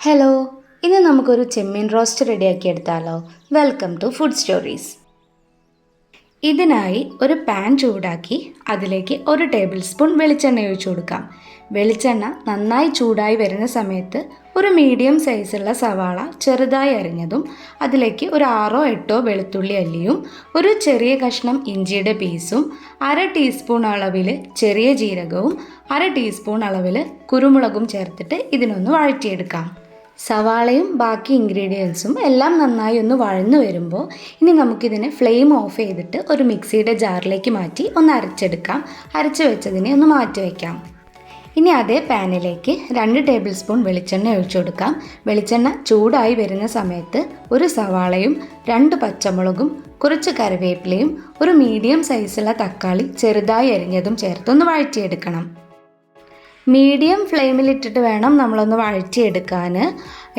Hello, ഇന്ന് നമുക്കൊരു ചെമ്മീൻ roast റെഡിയാക്കി എടുത്താലോ? Welcome to food stories. ഇതിനായി ഒരു പാൻ ചൂടാക്കി അതിലേക്ക് 1 ടേബിൾ സ്പൂൺ വെളിച്ചെണ്ണ ഒഴിച്ചു കൊടുക്കാം. വെളിച്ചെണ്ണ നന്നായി ചൂടായി വരുന്ന സമയത്ത് ഒരു മീഡിയം സൈസുള്ള സവാള ചെറുതായി അരിഞ്ഞതും അതിലേക്ക് ഒരു 6-8 വെളുത്തുള്ളി അല്ലിയും ഒരു ചെറിയ കഷ്ണം ഇഞ്ചിയുടെ പീസും 1/2 ടീസ്പൂൺ അളവിൽ ചെറിയ ജീരകവും 1/2 ടീസ്പൂൺ അളവിൽ കുരുമുളകും ചേർത്തിട്ട് ഇതിനൊന്ന് വഴറ്റിയെടുക്കാം. സവാളയും ബാക്കി ഇൻഗ്രീഡിയൻസും എല്ലാം നന്നായി ഒന്ന് വഴന്നു വരുമ്പോൾ ഇനി നമുക്കിതിനെ ഫ്ലെയിം ഓഫ് ചെയ്തിട്ട് ഒരു മിക്സിയുടെ ജാറിലേക്ക് മാറ്റി ഒന്ന് അരച്ചെടുക്കാം. അരച്ച് വെച്ചതിനെ ഒന്ന് മാറ്റി വയ്ക്കാം. ഇനി അതേ പാനിലേക്ക് 2 ടേബിൾ സ്പൂൺ വെളിച്ചെണ്ണ ഒഴിച്ചു കൊടുക്കാം. വെളിച്ചെണ്ണ ചൂടായി വരുന്ന സമയത്ത് ഒരു സവാളയും 2 പച്ചമുളകും കുറച്ച് കറിവേപ്പിലയും ഒരു മീഡിയം സൈസുള്ള തക്കാളി ചെറുതായി അരിഞ്ഞതും ചേർത്തൊന്ന് വഴറ്റിയെടുക്കണം. മീഡിയം ഫ്ലെയിമിലിട്ടിട്ട് വേണം നമ്മളൊന്ന് വഴറ്റിയെടുക്കാൻ.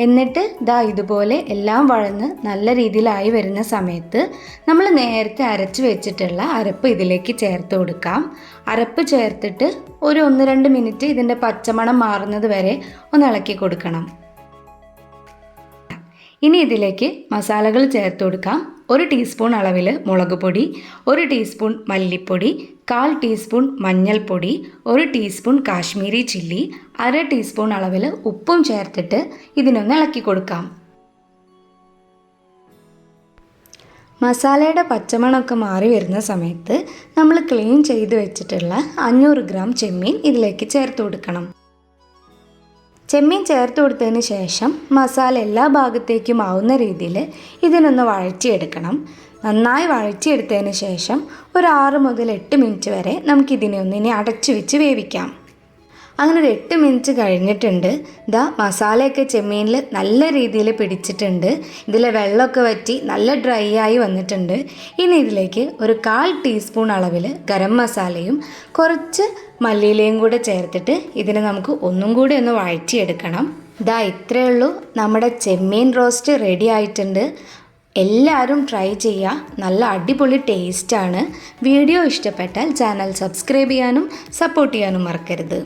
എന്നിട്ട് ഇതുപോലെ എല്ലാം വഴന്ന് നല്ല രീതിയിലായി വരുന്ന സമയത്ത് നമ്മൾ നേരത്തെ അരച്ച് വെച്ചിട്ടുള്ള അരപ്പ് ഇതിലേക്ക് ചേർത്ത് കൊടുക്കാം. അരപ്പ് ചേർത്തിട്ട് ഒരു 1-2 മിനിറ്റ് ഇതിൻ്റെ പച്ചമണം മാറുന്നത് വരെ ഒന്ന് ഇളക്കി കൊടുക്കണം. ഇനി ഇതിലേക്ക് മസാലകൾ ചേർത്ത് കൊടുക്കാം. 1 ടീസ്പൂൺ അളവിൽ മുളക് പൊടി, 1 ടീസ്പൂൺ മല്ലിപ്പൊടി, 1/4 ടീസ്പൂൺ മഞ്ഞൾപ്പൊടി, 1 ടീസ്പൂൺ കാശ്മീരി ചില്ലി, 1/2 ടീസ്പൂൺ അളവിൽ ഉപ്പും ചേർത്തിട്ട് ഇതിനൊന്ന് ഇളക്കി കൊടുക്കാം. മസാലയുടെ പച്ചമണമൊക്കെ മാറി വരുന്ന സമയത്ത് നമ്മൾ ക്ലീൻ ചെയ്ത് വെച്ചിട്ടുള്ള 500 ഗ്രാം ചെമ്മീൻ ഇതിലേക്ക് ചേർത്ത് കൊടുക്കണം. ചെമ്മീൻ ചേർത്ത് കൊടുത്തതിന് ശേഷം മസാല എല്ലാ ഭാഗത്തേക്കും ആവുന്ന രീതിയിൽ ഇതിനൊന്ന് വഴറ്റിയെടുക്കണം. നന്നായി വഴറ്റിയെടുത്തതിന് ശേഷം ഒരു 6 മുതൽ 8 മിനിറ്റ് വരെ നമുക്കിതിനെ ഇനി അടച്ചു വെച്ച് വേവിക്കാം. അങ്ങനെ ഒരു 8 മിനിറ്റ് കഴിഞ്ഞിട്ടുണ്ട്. മസാലയൊക്കെ ചെമ്മീനിൽ നല്ല രീതിയിൽ പിടിച്ചിട്ടുണ്ട്. ഇതിലെ വെള്ളമൊക്കെ വറ്റി നല്ല ഡ്രൈ ആയി വന്നിട്ടുണ്ട്. ഇനി ഇതിലേക്ക് ഒരു 1/4 ടീസ്പൂൺ അളവിൽ ഗരം മസാലയും കുറച്ച് മല്ലിയിലയും കൂടെ ചേർത്തിട്ട് ഇതിനെ നമുക്ക് ഒന്നും കൂടി ഒന്ന് വഴറ്റിയെടുക്കണം. ഇത്രയേ ഉള്ളൂ, നമ്മുടെ ചെമ്മീൻ റോസ്റ്റ് റെഡി ആയിട്ടുണ്ട്. എല്ലാവരും ട്രൈ ചെയ്യുക. നല്ല അടിപൊളി ടേസ്റ്റാണ്. വീഡിയോ ഇഷ്ടപ്പെട്ടാൽ ചാനൽ സബ്സ്ക്രൈബ് ചെയ്യാനും സപ്പോർട്ട് ചെയ്യാനും മറക്കരുത്.